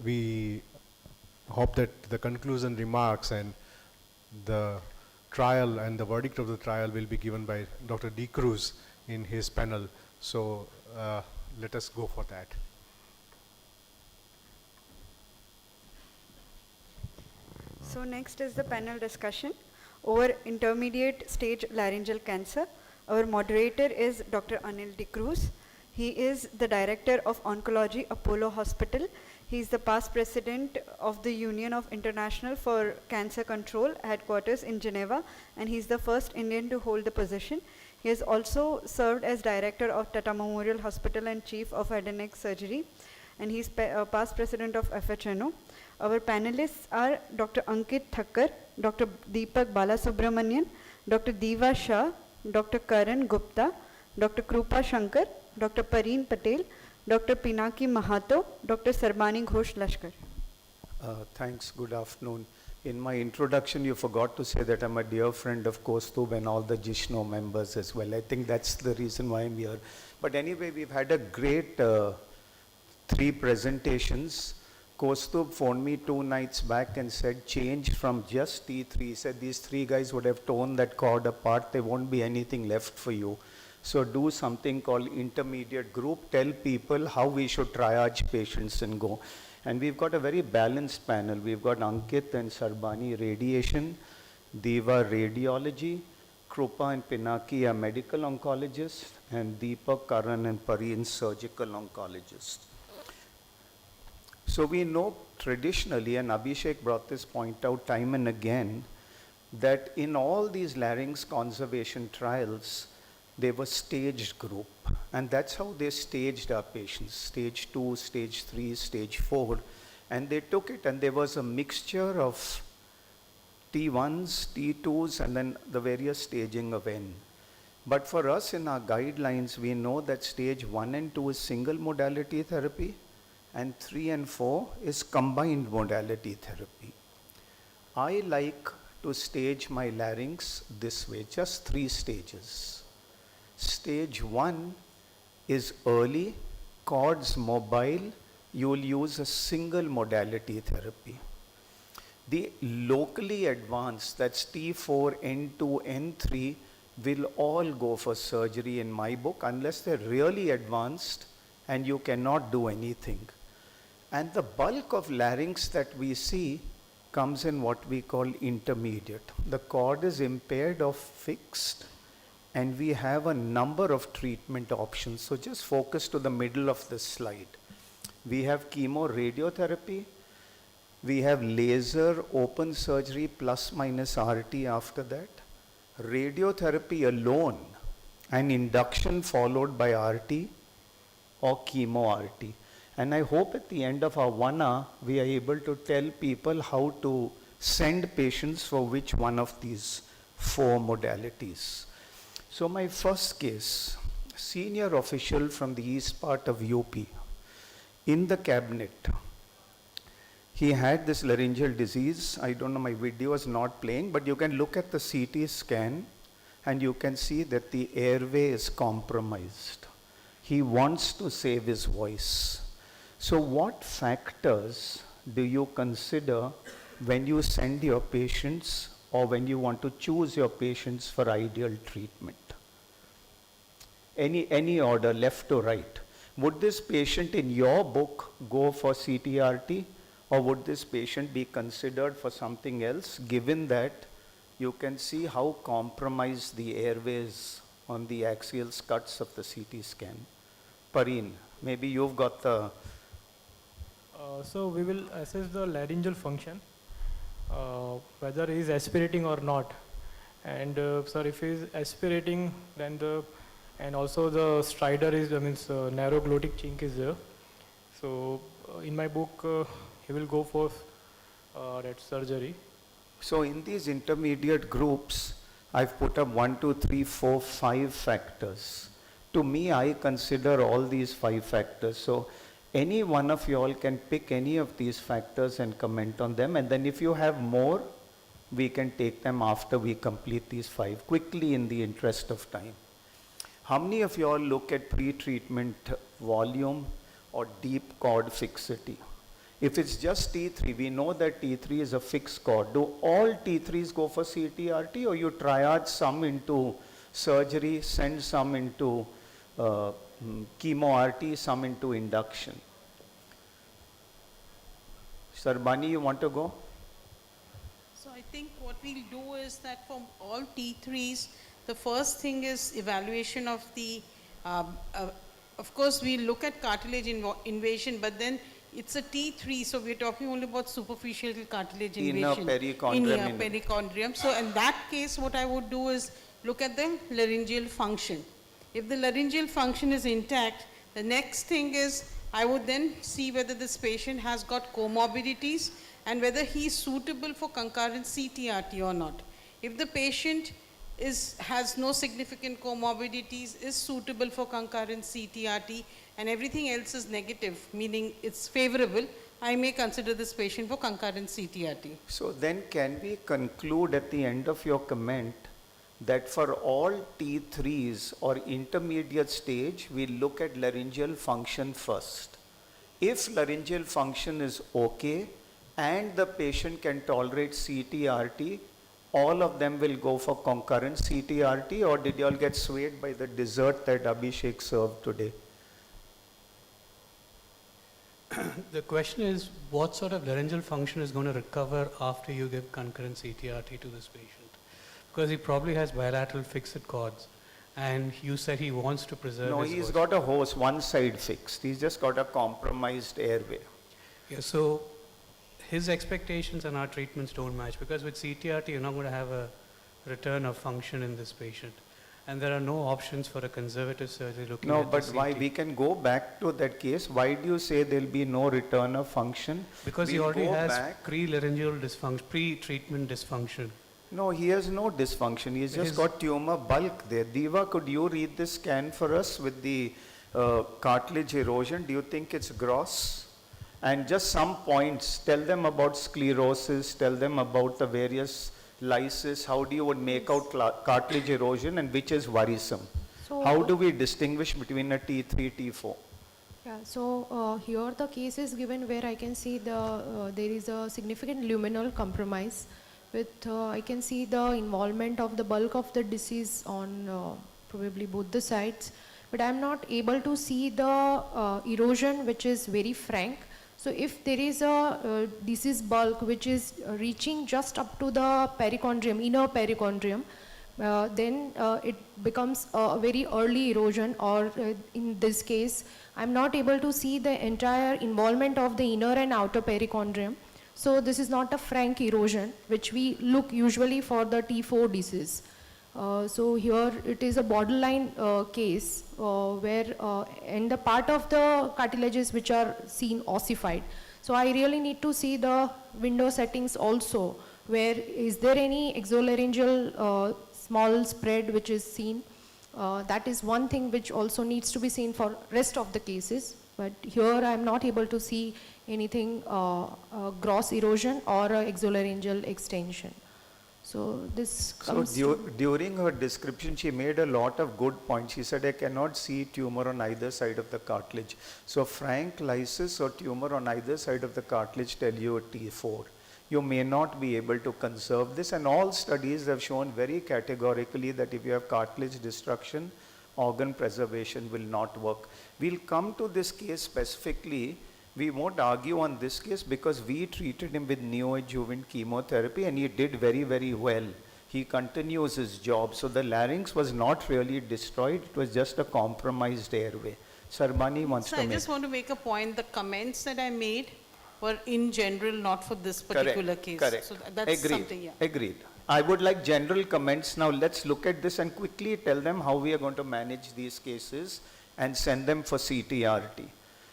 we hope that the conclusion remarks and the trial and the verdict of the trial will be given by Dr. D. Cruz in his panel. So let us go for that. So next is the panel discussion over intermediate stage laryngeal cancer. Our moderator is Dr. Anil D. Cruz. He is the Director of Oncology, Apollo Hospital. He is the past president of the Union of International for Cancer Control, headquarters in Geneva, and he is the first Indian to hold the position. He has also served as Director of Tata Memorial Hospital and Chief of Head and Neck Surgery, and he is past president of FHNO. Our panelists are Dr. Ankit Thakkar, Dr. Deepak Balasubramanian, Dr. Diva Shah, Dr. Karan Gupta, Dr. Krupa Shankar, Dr. Pareen Patel, Dr. Pinaki Mahato, Dr. Sarbani Ghosh Lashkar. Thanks, good afternoon. In my introduction, you forgot to say that I'm a dear friend of Kaustubh and all the Jishno members as well. I think that's the reason why I'm here. But anyway, we've had a great 3 presentations. Kaustubh phoned me 2 nights back and said, change from just T3. He said, these 3 guys would have torn that cord apart. There won't be anything left for you. So do something called intermediate group. Tell people how we should triage patients and go. And we've got a very balanced panel. We've got Ankit and Sarbani radiation, Diva radiology, Krupa and Pinaki are medical oncologists, and Deepak, Karan and Pareen surgical oncologists. So we know traditionally, and Abhishek brought this point out time and again, that in all these larynx conservation trials, they were staged group. And that's how they staged our patients, stage 2, stage 3, stage 4. And they took it, and there was a mixture of T1s, T2s, and then the various staging of N. But for us in our guidelines, we know that stage 1 and 2 is single modality therapy, and 3 and 4 is combined modality therapy. I like to stage my larynx this way, just 3 stages. Stage 1 is early, cords mobile, you will use a single modality therapy. The locally advanced, that's T4, N2, N3, will all go for surgery in my book unless they're really advanced and you cannot do anything. And the bulk of larynx that we see comes in what we call intermediate. The cord is impaired or fixed, and we have a number of treatment options. So just focus to the middle of the slide. We have chemo radiotherapy, we have laser open surgery plus minus RT after that, radiotherapy alone, and induction followed by RT or chemo RT. And I hope at the end of our 1 hour, we are able to tell people how to send patients for which one of these 4 modalities. So my first case, senior official from the east part of UP, in the cabinet, he had this laryngeal disease. I don't know, my video is not playing, but you can look at the CT scan and you can see that the airway is compromised. He wants to save his voice. So what factors do you consider when you send your patients or when you want to choose your patients for ideal treatment? Any order, left to right. Would this patient in your book go for CTRT, or would this patient be considered for something else, given that you can see how compromised the airways on the axial cuts of the CT scan? Pareen, maybe you've got the... So we will assess the laryngeal function, whether he is aspirating or not. And sir, if he is aspirating, then and also the stridor is, narrow glottic chink is there. So in my book, he will go for that surgery. So in these intermediate groups, I've put up 1, 2, 3, 4, 5 factors. To me, I consider all these 5 factors. So any one of you all can pick any of these factors and comment on them. And then if you have more, we can take them after we complete these 5, quickly in the interest of time. How many of you all look at pre-treatment volume or deep cord fixity? If it's just T3, we know that T3 is a fixed chord. Do all T3s go for CTRT, or you triage some into surgery, send some into chemo-RT, some into induction? Sarbani, you want to go? So I think what we'll do is that for all T3s, the first thing is evaluation of the, of course we look at cartilage invasion, but then it's a T3, so we're talking only about superficial cartilage invasion. Inner perichondrium. Inner perichondrium. So in that case, what I would do is look at the laryngeal function. If the laryngeal function is intact, the next thing is I would then see whether this patient has got comorbidities and whether he is suitable for concurrent CTRT or not. If the patient has no significant comorbidities, is suitable for concurrent CTRT, and everything else is negative, meaning it's favorable, I may consider this patient for concurrent CTRT. So then can we conclude at the end of your comment that for all T3s or intermediate stage, we look at laryngeal function first? If laryngeal function is okay and the patient can tolerate CTRT, all of them will go for concurrent CTRT, or did you all get swayed by the dessert that Abhishek served today? The question is, what sort of laryngeal function is going to recover after you give concurrent CTRT to this patient? Because he probably has bilateral fixed chords, and you said he wants to preserve No, his he's voice. got a host, one side fixed. He's just got a compromised airway. Yeah, so his expectations and our treatments don't match, because with CTRT you're not going to have a return of function in this patient. And there are no options for a conservative surgery looking No, at but the why? CT. We can go back to that case. Why do you say there'll be no return of function? Because he We'll already go has back. pre-laryngeal dysfunction, pre-treatment dysfunction. No, he has no dysfunction. He's just His- got tumor bulk there. Diva, could you read this scan for us with the cartilage erosion? Do you think it's gross? And just some points, tell them about sclerosis, tell them about the various lysis, how do you would make out cartilage erosion and which is worrisome? So, How do we distinguish between a T3, T4? yeah, so here the case is given where I can see there is a significant luminal compromise with I can see the involvement of the bulk of the disease on probably both the sides, but I am not able to see the erosion which is very frank. So if there is a disease bulk which is reaching just up to the perichondrium, inner perichondrium, then it becomes a very early erosion, or in this case, I'm not able to see the entire involvement of the inner and outer perichondrium. So this is not a frank erosion, which we look usually for the T4 disease. So here it is a borderline case where and the part of the cartilages which are seen ossified. So I really need to see the window settings also, where is there any exolaryngeal small spread which is seen. That is one thing which also needs to be seen for rest of the cases. But here I am not able to see anything gross erosion or exolaryngeal extension. So this comes During her description, she made a lot of good points. She said, I cannot see tumor on either side of the cartilage. So frank lysis or tumor on either side of the cartilage tell you a T4. You may not be able to conserve this, and all studies have shown very categorically that if you have cartilage destruction, organ preservation will not work. We'll come to this case specifically. We won't argue on this case because we treated him with neoadjuvant chemotherapy and he did very, very well. He continues his job. So the larynx was not really destroyed. It was just a compromised airway. Sarbani wants So to I make. just want to make a point. The comments that I made were in general, not for this particular case. Correct. So that's Agreed. something, yeah. Agreed. I would like general comments. Now let's look at this and quickly tell them how we are going to manage these cases and send them for CTRT.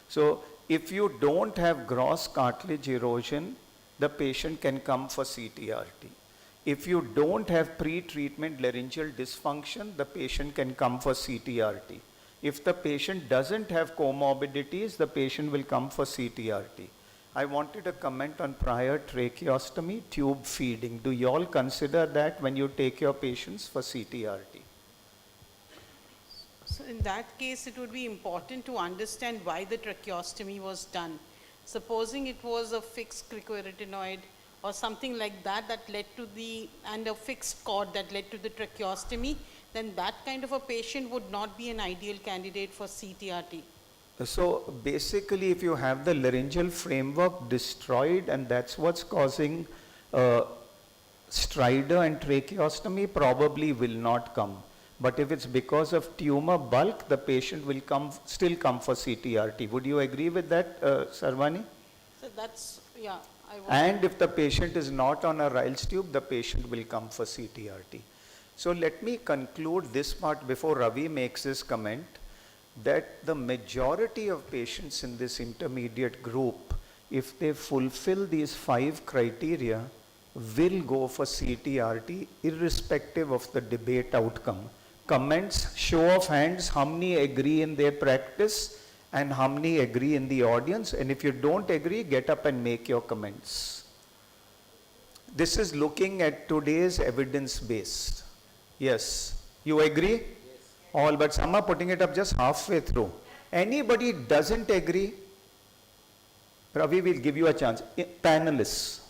So if you don't have gross cartilage erosion, the patient can come for CTRT. If you don't have pre-treatment laryngeal dysfunction, the patient can come for CTRT. If the patient doesn't have comorbidities, the patient will come for CTRT. I wanted a comment on prior tracheostomy, tube feeding. Do you all consider that when you take your patients for CTRT? So in that case, it would be important to understand why the tracheostomy was done. Supposing it was a fixed cricoarytenoid or something like that that led to the, and a fixed cord that led to the tracheostomy, then that kind of a patient would not be an ideal candidate for CTRT. So basically, if you have the laryngeal framework destroyed and that's what's causing stridor and tracheostomy, probably will not come. But if it's because of tumor bulk, the patient will still come for CTRT. Would you agree with that, Sarvani? So that's, yeah. I would. And if the patient is not on a Ryle's tube, the patient will come for CTRT. So let me conclude this part before Ravi makes his comment, that the majority of patients in this intermediate group, if they fulfill these 5 criteria, will go for CTRT irrespective of the debate outcome. Comments, show of hands, how many agree in their practice and how many agree in the audience, and if you don't agree, get up and make your comments. This is looking at today's evidence based. Yes, you agree? Yes. All, but some are putting it up just halfway through. Anybody doesn't agree? Ravi will give you a chance. Panelists.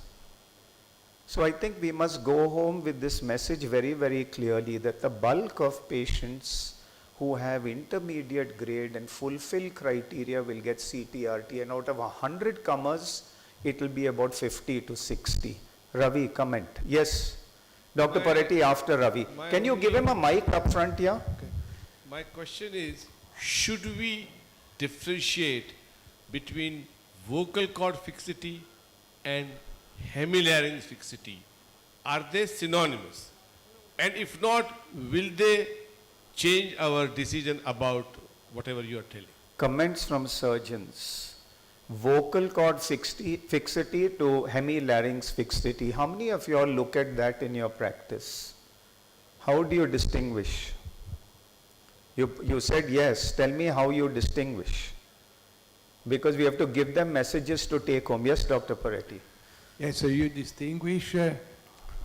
So I think we must go home with this message very, very clearly that the bulk of patients who have intermediate grade and fulfill criteria will get CTRT, and out of 100 comers, it will be about 50 to 60. Ravi, comment. Yes. Dr. Paretti after Ravi. Can you give him a mic up front here? Okay. My question is, should we differentiate between vocal cord fixity and hemilarynx fixity? Are they synonymous? And if not, will they change our decision about whatever you are telling? Comments from surgeons. Vocal cord fixity to hemilarynx fixity. How many of you all look at that in your practice? How do you distinguish? You said yes. Tell me how you distinguish. Because we have to give them messages to take home. Yes, Dr. Paretti. Yes, so you distinguish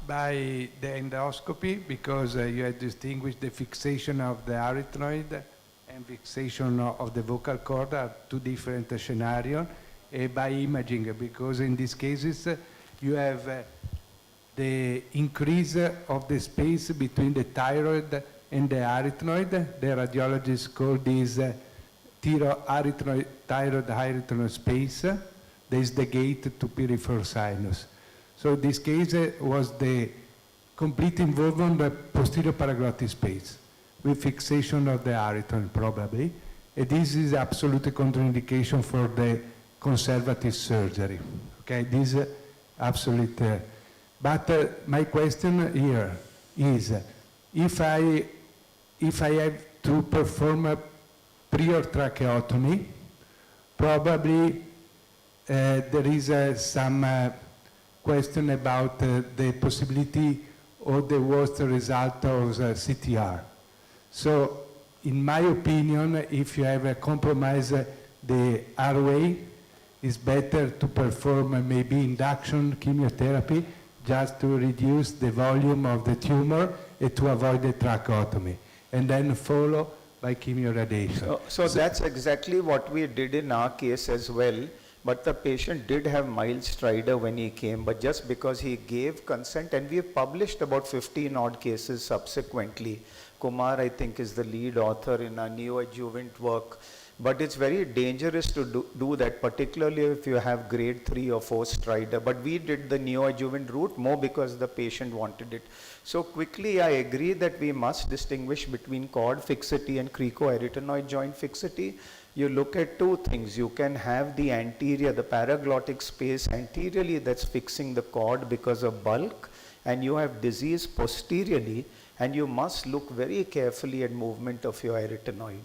by the endoscopy because you have distinguished the fixation of the arytenoid and fixation of the vocal cord are 2 different scenarios, by imaging because in these cases you have the increase of the space between the thyroid and the arytenoid. The radiologists call this thyroid arytenoid space. There is the gate to peripheral sinus. So this case was the complete involvement of the posterior paraglottic space with fixation of the arytenoid probably. And this is absolute contraindication for the conservative surgery. Okay, this is absolute. But my question here is, if I have to perform a prior tracheotomy, probably there is some question about the possibility or the worst result of CTR. So, in my opinion, if you have a compromise the airway, it's better to perform maybe induction chemotherapy just to reduce the volume of the tumor and to avoid the tracheotomy, and then follow by chemoradiation. So that's exactly what we did in our case as well. But the patient did have mild stridor when he came, but just because he gave consent, and we have published about 15 odd cases subsequently. Kumar, I think, is the lead author in our neoadjuvant work. But it's very dangerous to do that, particularly if you have grade 3 or 4 stridor. But we did the neoadjuvant route more because the patient wanted it. So quickly, I agree that we must distinguish between cord fixity and cricoarytenoid joint fixity. You look at 2 things. You can have the anterior, the paraglottic space anteriorly that's fixing the cord because of bulk, and you have disease posteriorly, and you must look very carefully at movement of your arytenoid.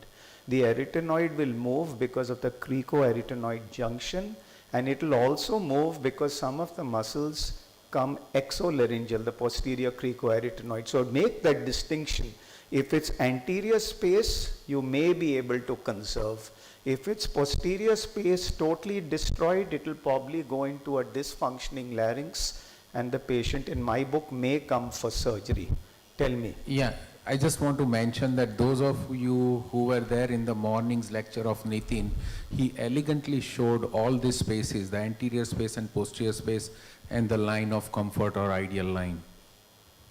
The arytenoid will move because of the cricoarytenoid junction, and it will also move because some of the muscles come exolaryngeal, the posterior cricoarytenoid. So make that distinction. If it's anterior space, you may be able to conserve. If it's posterior space totally destroyed, it will probably go into a dysfunctioning larynx, and the patient in my book may come for surgery. Tell me. Yeah, I just want to mention that those of you who were there in the morning's lecture of Nitin, he elegantly showed all these spaces, the anterior space and posterior space, and the line of comfort or ideal line.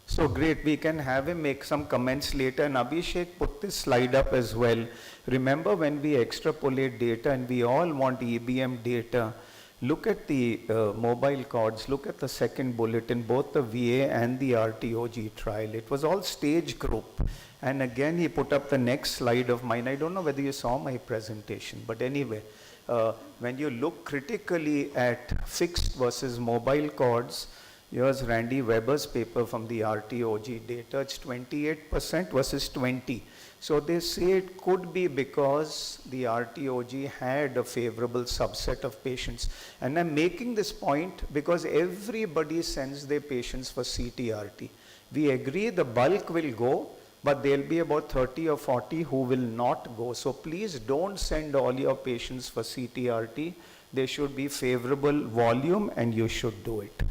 So great, we can have him make some comments later, and Abhishek put this slide up as well. Remember when we extrapolate data and we all want EBM data, look at the mobile cords, look at the second bullet in both the VA and the RTOG trial. It was all stage group. And again, he put up the next slide of mine. I don't know whether you saw my presentation, but anyway, when you look critically at fixed versus mobile cords, here's Randy Weber's paper from the RTOG data. It's 28% versus 20. So they say it could be because the RTOG had a favorable subset of patients. And I'm making this point because everybody sends their patients for CTRT. We agree the bulk will go, but there'll be about 30 or 40 who will not go. So please don't send all your patients for CTRT. There should be favorable volume and you should do it.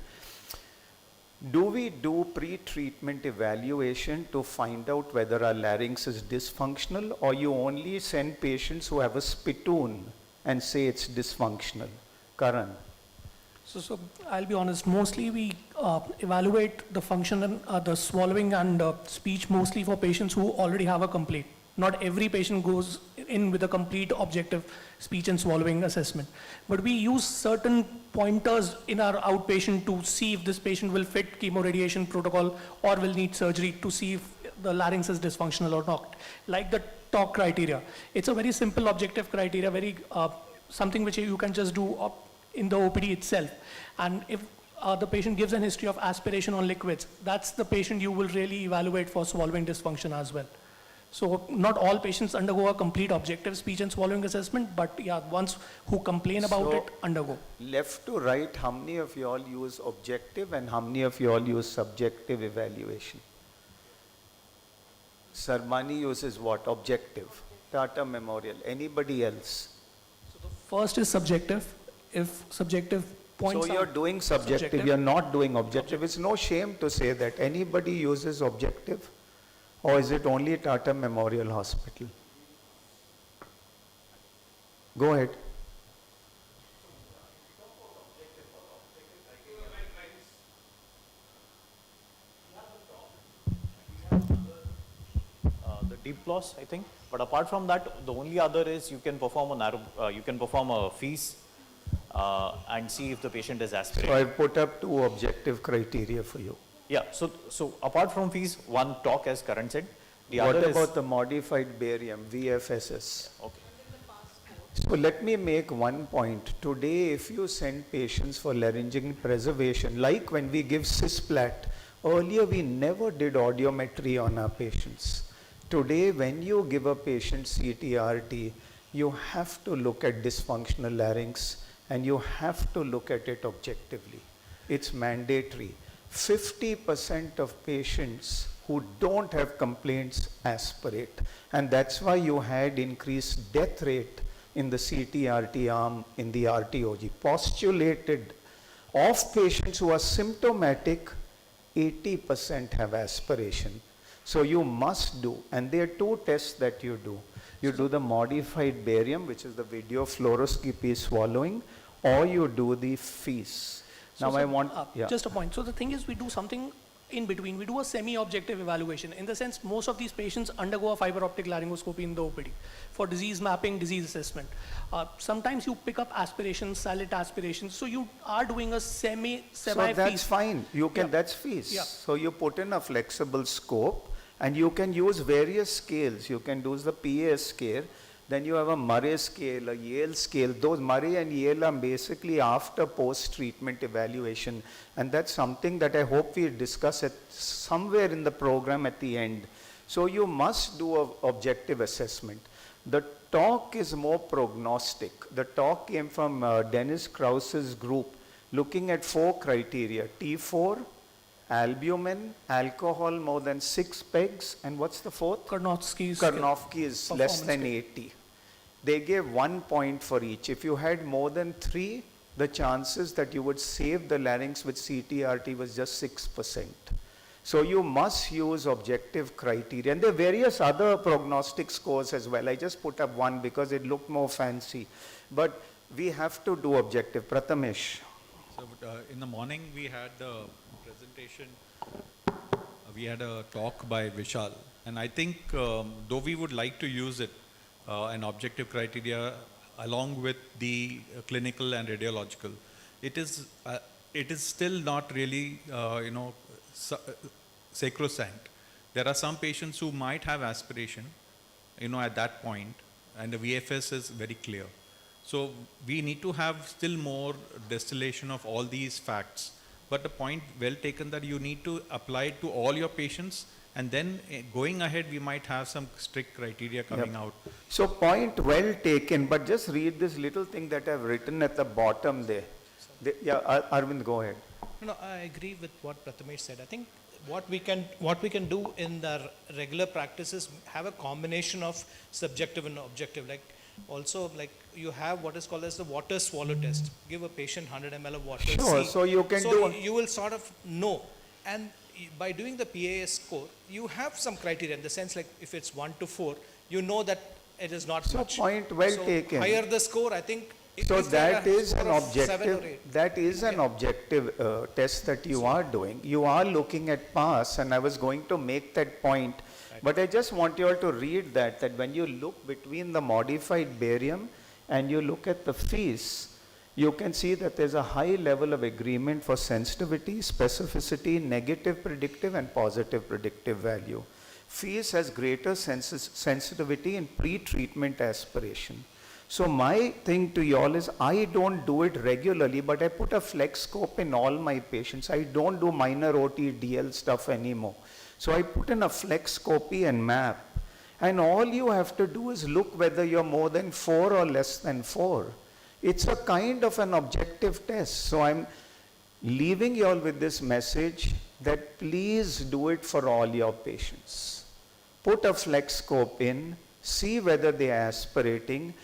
Do we do pre-treatment evaluation to find out whether our larynx is dysfunctional, or you only send patients who have a spittoon and say it's dysfunctional? Karan. So I'll be honest, mostly we evaluate the function and the swallowing and speech mostly for patients who already have a complaint. Not every patient goes in with a complete objective speech and swallowing assessment. But we use certain pointers in our outpatient to see if this patient will fit chemoradiation protocol or will need surgery to see if the larynx is dysfunctional or not. Like the TALK criteria. It's a very simple objective criteria, very something which you can just do in the OPD itself. And if the patient gives an history of aspiration on liquids, that's the patient you will really evaluate for swallowing dysfunction as well. So not all patients undergo a complete objective speech and swallowing assessment, but yeah, ones who complain about it undergo. Left to right, how many of you all use objective and how many of you all use subjective evaluation? Sarmani uses what? Objective. Tata Memorial. Anybody else? So the first is subjective. If subjective points So you're out doing subjective, you're not doing objective. It's no shame to say that. Anybody uses objective? Or is it only Tata Memorial Hospital? Go ahead. The deep loss, I think. But apart from that, the only other is you can perform a FEES and see if the patient is aspirating. So I've put up 2 objective criteria for you. Yeah, so apart from FEES, one talk as Karan said. The What other about is, the modified barium, VFSS? okay. So let me make one point. Today, if you send patients for laryngeal preservation, like when we give cisplat, earlier we never did audiometry on our patients. Today, when you give a patient CTRT, you have to look at dysfunctional larynx and you have to look at it objectively. It's mandatory. 50% of patients who don't have complaints aspirate. And that's why you had increased death rate in the CTRT arm in the RTOG. Postulated of patients who are symptomatic, 80% have aspiration. So you must do, and there are 2 tests that you do. You do the modified barium, which is the video fluoroscopy swallowing, or you do the FEES. Now I want, just a point. So the thing is, we do something in between. We do a semi-objective evaluation. In the sense, most of these patients undergo a fiber optic laryngoscopy in the OPD for disease mapping, disease assessment. Sometimes you pick up aspirations, silent aspirations. So you are doing a semi-FEES. So that's fine. You can, that's FEES. Yeah. So you put in a flexible scope and you can use various scales. You can use the PAS scale. Then you have a Murray scale, a Yale scale. Those Murray and Yale are basically after post-treatment evaluation. And that's something that I hope we discuss at somewhere in the program at the end. So you must do an objective assessment. The talk is more prognostic. The talk came from Dennis Krause's group, looking at 4 criteria: T4, albumin, alcohol more than 6 pegs, and what's the 4th? Karnofsky is less than 80. They gave 1 point for each. If you had more than 3, the chances that you would save the larynx with CTRT was just 6%. So you must use objective criteria. And there are various other prognostic scores as well. I just put up one because it looked more fancy. But we have to do objective. Prathamesh. So in the morning we had a presentation, we had a talk by Vishal. And I think though we would like to use it, an objective criteria along with the clinical and radiological, it is still not really, sacrosanct. There are some patients who might have aspiration, at that point, and the VFS is very clear. So we need to have still more distillation of all these facts. But the point well taken that you need to apply it to all your patients, and then going ahead we might have some strict criteria coming out. So point well taken, but just read this little thing that I've written at the bottom there. Arvind, go ahead. No, I agree with what Prathamesh said. I think what we can do in the regular practice is have a combination of subjective and objective. Like you have what is called as the water swallow test. Give a patient 100 ml of water. Sure, so you can do. You will sort of know, and by doing the PAS score, you have some criteria in the sense like if it's 1 to 4, you know that it is not much. So point well taken. Higher the score, I think. So that is an objective. That is an objective test that you are doing. You are looking at pass, and I was going to make that point, but I just want you all to read that when you look between the modified barium and you look at the fees, you can see that there's a high level of agreement for sensitivity, specificity, negative predictive and positive predictive value. Fees has greater sensitivity in pre-treatment aspiration. So my thing to y'all is I don't do it regularly, but I put a flex scope in all my patients. I don't do minor OT, DL stuff anymore. So I put in a flexscopy and map. And all you have to do is look whether you're more than 4 or less than 4. It's a kind of an objective test. So I'm leaving you all with this message that please do it for all your patients. Put a flex scope in, see whether they are aspirating,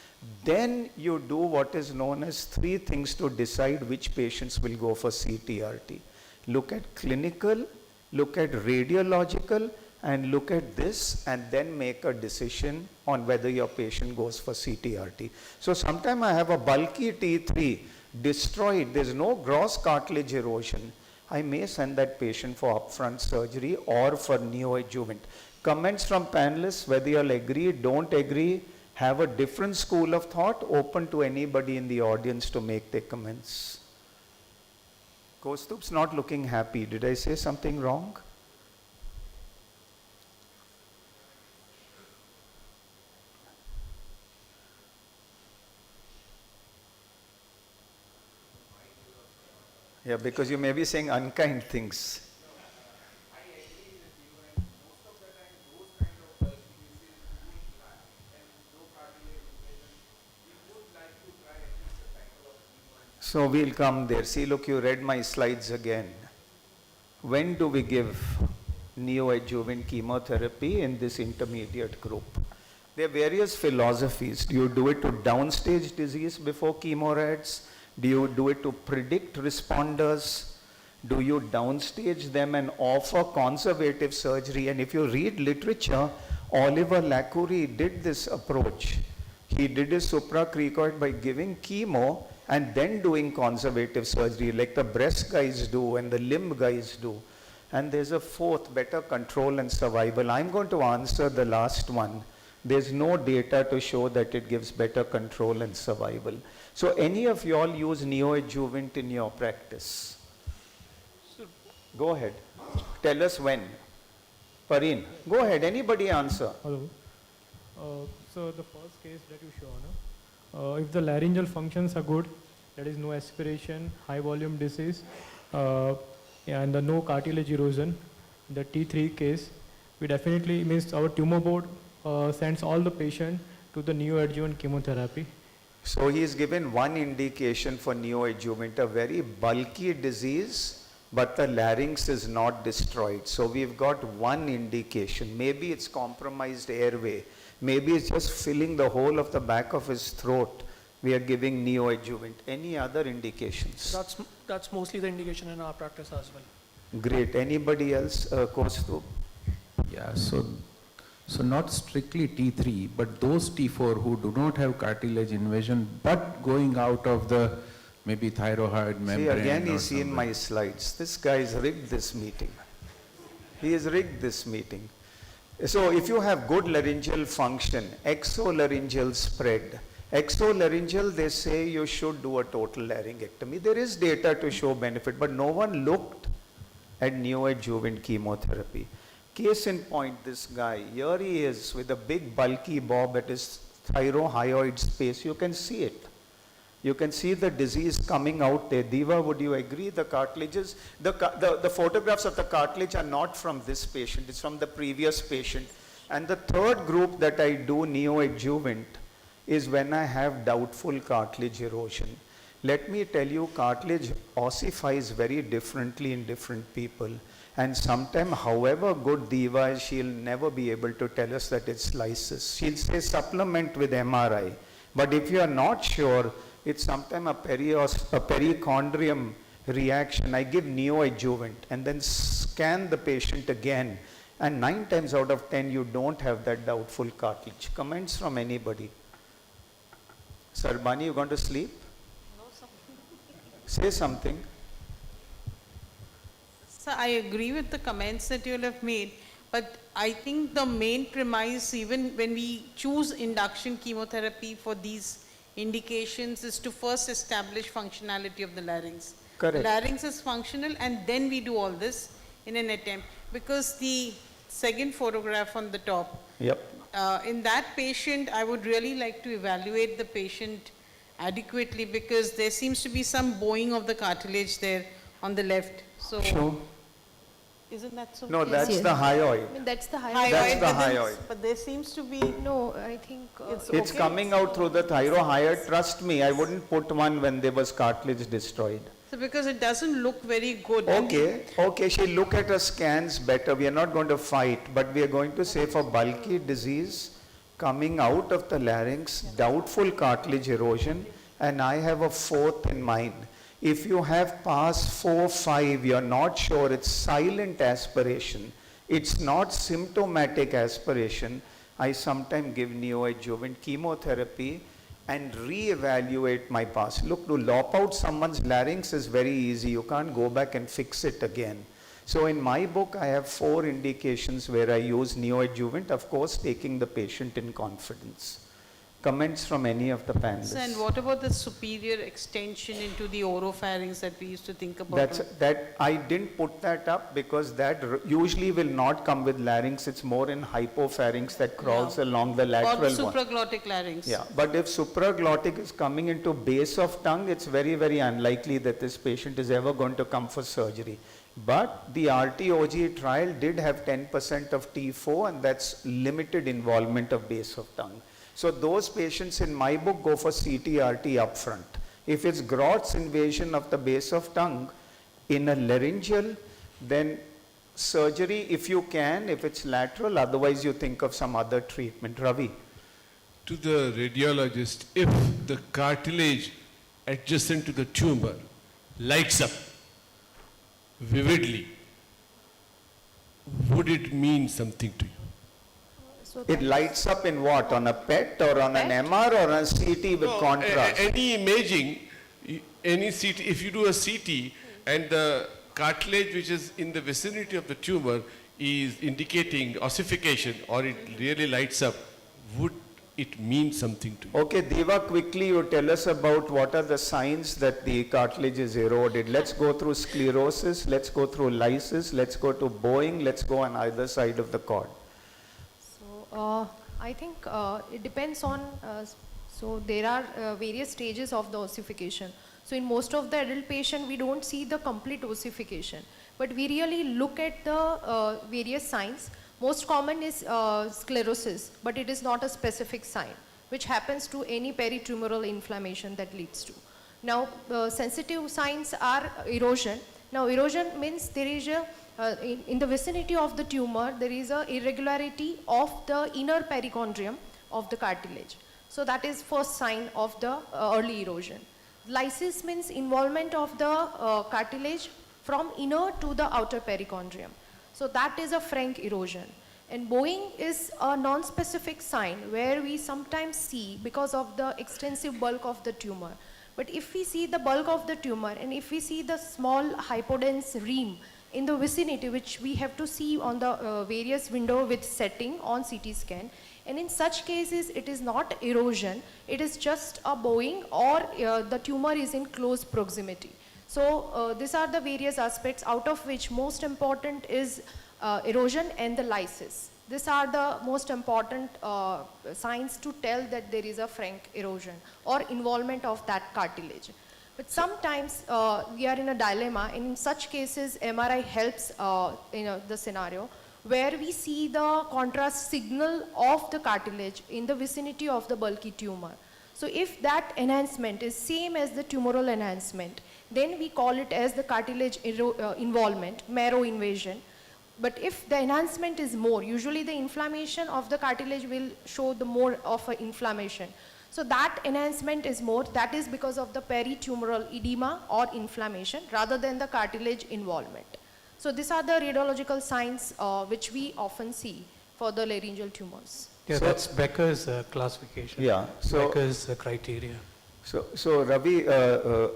then you do what is known as 3 things to decide which patients will go for CTRT. Look at clinical, look at radiological, and look at this, and then make a decision on whether your patient goes for CTRT. So sometime I have a bulky T3 destroyed, there's no gross cartilage erosion. I may send that patient for upfront surgery or for neoadjuvant. Comments from panelists, whether you'll agree, don't agree, have a different school of thought, open to anybody in the audience to make their comments. Kaustubh's not looking happy. Did I say something wrong? Yeah, because you may be saying unkind things. So we'll come there. See, look, you read my slides again. When do we give neoadjuvant chemotherapy in this intermediate group? There are various philosophies. Do you do it to downstage disease before chemorads? Do you do it to predict responders? Do you downstage them and offer conservative surgery? And if you read literature, Oliver Lacouri did this approach. He did his supracricoid by giving chemo and then doing conservative surgery like the breast guys do and the limb guys do. And there's a 4th, better control and survival. I'm going to answer the last one. There's no data to show that it gives better control and survival. So any of you all use neoadjuvant in your practice? Go ahead. Tell us when. Pareen, go ahead. Anybody answer. Hello. So the first case that you show, if the laryngeal functions are good, that is no aspiration, high volume disease, and the no cartilage erosion, the T3 case, we definitely means our tumor board sends all the patient to the neoadjuvant chemotherapy. So he is given one indication for neoadjuvant, a very bulky disease, but the larynx is not destroyed. So we've got one indication. Maybe it's compromised airway. Maybe it's just filling the whole of the back of his throat. We are giving neoadjuvant. Any other indications? That's mostly the indication in our practice as well. Great. Anybody else, Kaustubh? Yeah, so not strictly T3, but those T4 who do not have cartilage invasion, but going out of the maybe thyroid membrane. See, again or he's seen something. my slides. This guy's rigged this meeting. He has rigged this meeting. So if you have good laryngeal function, exolaryngeal spread, exolaryngeal, they say you should do a total laryngectomy. There is data to show benefit, but no one looked at neoadjuvant chemotherapy. Case in point, this guy, here he is with a big bulky bob at his thyroid space. You can see it. You can see the disease coming out there. Diva, would you agree? The cartilages, the photographs of the cartilage are not from this patient. It's from the previous patient. And the third group that I do neoadjuvant is when I have doubtful cartilage erosion. Let me tell you, cartilage ossifies very differently in different people. And sometimes, however good Diva is, she'll never be able to tell us that it's lysis. She'll say supplement with MRI. But if you are not sure, it's sometimes a perichondrium reaction. I give neoadjuvant and then scan the patient again. And 9 times out of 10, you don't have that doubtful cartilage. Comments from anybody? Sarbani, you going to sleep? No, sir. Say something. So I agree with the comments that you all have made, but I think the main premise, even when we choose induction chemotherapy for these indications, is to first establish functionality of the larynx. Correct. The larynx is functional, and then we do all this in an attempt. Because the second photograph on the top, Yep. in that patient, I would really like to evaluate the patient adequately, because there seems to be some bowing of the cartilage there on the left. So, Sure. isn't that so? No, Yes. that's Yes. the hyoid. I mean, that's the Hyoid, hyoid. That's the but then- hyoid. But there seems to be, No, I think It's coming out through the thyrohyoid. Trust me, I wouldn't put one when there was cartilage destroyed. so because it doesn't look very good. And Okay, she'll look at her scans better. We are not going to fight, but we are going to say for bulky disease coming out of the larynx, doubtful cartilage erosion, and I have a fourth in mind. If you have past 4, 5, you're not sure, it's silent aspiration, it's not symptomatic aspiration, I sometimes give neoadjuvant chemotherapy and re-evaluate my past. Look, to lop out someone's larynx is very easy. You can't go back and fix it again. So in my book, I have 4 indications where I use neoadjuvant, of course, taking the patient in confidence. Comments from any of the panelists? and what about the superior extension into the oropharynx that we used to think about? That I didn't put that up because that usually will not come with larynx. It's more in hypopharynx that crawls along the Or lateral one. supraglottic larynx. Yeah, but if supraglottic is coming into base of tongue, it's very, very unlikely that this patient is ever going to come for surgery. But the RT-OG trial did have 10% of T4, and that's limited involvement of base of tongue. So those patients in my book go for CT-RT upfront. If it's Grott's invasion of the base of tongue in a laryngeal, then surgery if you can, if it's lateral, otherwise you think of some other treatment. Ravi? To the radiologist, if the cartilage adjacent to the tumor lights up vividly, would it mean something to you? So It lights up in what? On a PET or on an MR or on a CT with No, contrast? any imaging, any CT, if you do a CT and the cartilage which is in the vicinity of the tumor is indicating ossification or it really lights up, would it mean something to you? Okay, Deva, quickly you tell us about what are the signs that the cartilage is eroded. Let's go through sclerosis, let's go through lysis, let's go to bowing, let's go on either side of the cord. So I think it depends on, so there are various stages of the ossification. So in most of the adult patient, we don't see the complete ossification, but we really look at the various signs. Most common is sclerosis, but it is not a specific sign, which happens to any peritumoral inflammation that leads to. Now, sensitive signs are erosion. Now, erosion means there is a in the vicinity of the tumor, there is a irregularity of the inner perichondrium of the cartilage. So that is first sign of the early erosion. Lysis means involvement of the cartilage from inner to the outer perichondrium. So that is a frank erosion. And bowing is a non-specific sign where we sometimes see because of the extensive bulk of the tumor. But if we see the bulk of the tumor and if we see the small hypodense ream in the vicinity, which we have to see on the various window with setting on CT scan, and in such cases it is not erosion, it is just a bowing or the tumor is in close proximity. So these are the various aspects, out of which most important is erosion and the lysis. These are the most important signs to tell that there is a frank erosion or involvement of that cartilage. But sometimes we are in a dilemma, and in such cases MRI helps in the scenario where we see the contrast signal of the cartilage in the vicinity of the bulky tumor. So if that enhancement is same as the tumoral enhancement, then we call it as the cartilage involvement, marrow invasion. But if the enhancement is more, usually the inflammation of the cartilage will show the more of an inflammation. So that enhancement is more, that is because of the peritumoral edema or inflammation rather than the cartilage involvement. So these are the radiological signs which we often see for the laryngeal tumors. Yeah, So- that's Becker's classification. Yeah, so- Becker's criteria. So Ravi,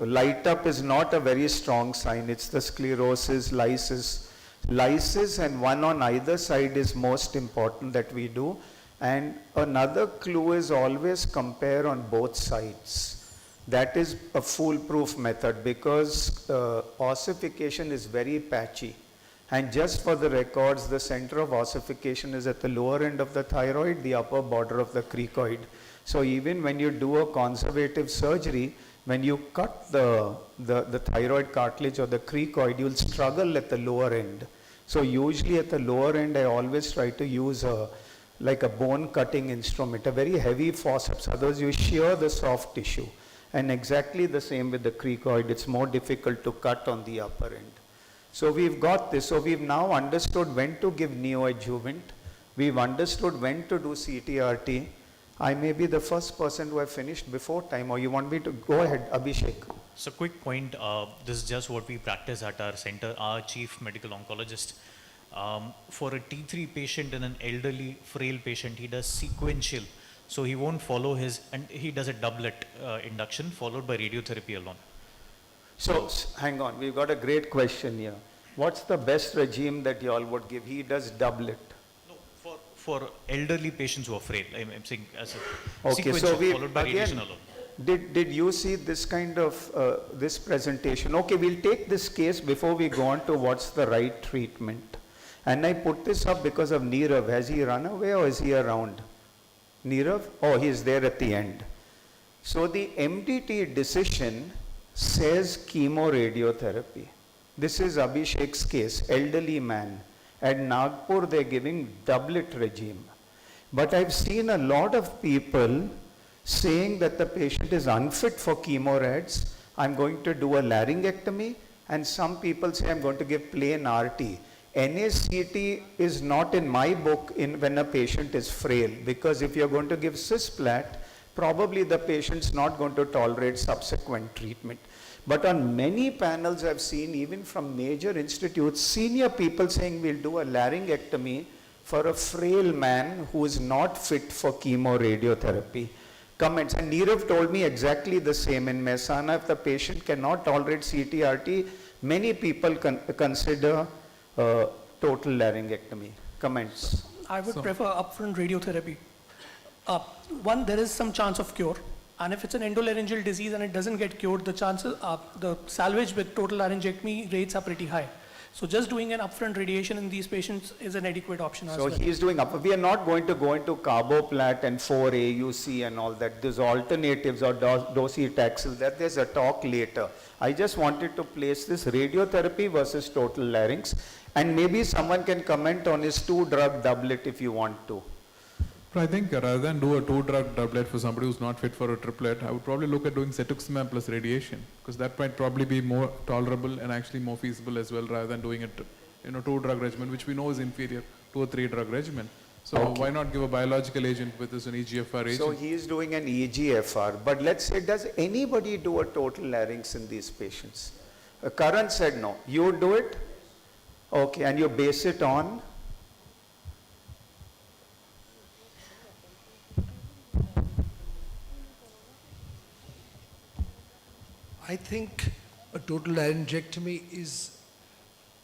light up is not a very strong sign. It's the sclerosis, lysis. Lysis and one on either side is most important that we do. And another clue is always compare on both sides. That is a foolproof method because ossification is very patchy. And just for the records, the center of ossification is at the lower end of the thyroid, the upper border of the cricoid. So even when you do a conservative surgery, when you cut the thyroid cartilage or the cricoid, you'll struggle at the lower end. So usually at the lower end, I always try to use like a bone cutting instrument, a very heavy forceps, otherwise you shear the soft tissue. And exactly the same with the cricoid, it's more difficult to cut on the upper end. So we've got this, so we've now understood when to give neoadjuvant, we've understood when to do CTRT. I may be the first person who have finished before time, or you want me to go ahead, Abhishek? So quick point, this is just what we practice at our center. Our chief medical oncologist, for a T3 patient and an elderly frail patient, he does sequential. So he won't follow his, and he does a doublet induction followed by radiotherapy alone. So hang on, we've got a great question here. What's the best regime that you all would give? He does doublet. No, for elderly patients who are frail, I'm saying as a Okay, sequential so we followed by radiation again, alone. did you see this kind of this presentation? Okay, we'll take this case before we go on to what's the right treatment. And I put this up because of Nirav. Has he run away or is he around? Nirav? Oh, he's there at the end. So the MDT decision says chemoradiotherapy. This is Abhishek's case, elderly man. At Nagpur, they're giving doublet regime. But I've seen a lot of people saying that the patient is unfit for chemorads. I'm going to do a laryngectomy. And some people say I'm going to give plain RT. NACT is not in my book when a patient is frail, because if you're going to give cisplat, probably the patient's not going to tolerate subsequent treatment. But on many panels I've seen, even from major institutes, senior people saying we'll do a laryngectomy for a frail man who is not fit for chemoradiotherapy. Comments. And Nirav told me exactly the same. In Mehsana, if the patient cannot tolerate CTRT, many people consider total laryngectomy. Comments. I would prefer upfront radiotherapy. One, there is some chance of cure. And if it's an endolaryngeal disease and it doesn't get cured, the chances, the salvage with total laryngectomy rates are pretty high. So just doing an upfront radiation in these patients is an adequate option as So well. he's doing up. We are not going to go into carboplat and 4-AUC and all that. There's alternatives or docetaxel. That there's a talk later. I just wanted to place this radiotherapy versus total larynx. And maybe someone can comment on his 2-drug doublet if you want to. But I think rather than do a 2-drug doublet for somebody who's not fit for a triplet, I would probably look at doing cetuximab plus radiation, because that might probably be more tolerable and actually more feasible as well, rather than doing a 2-drug regimen, which we know is inferior to a 3-drug regimen. So why not give a biological agent with this an EGFR agent? So he is doing an EGFR. But let's say, does anybody do a total larynx in these patients? Karan said no. You would do it? Okay, and you base it on? I think a total laryngectomy is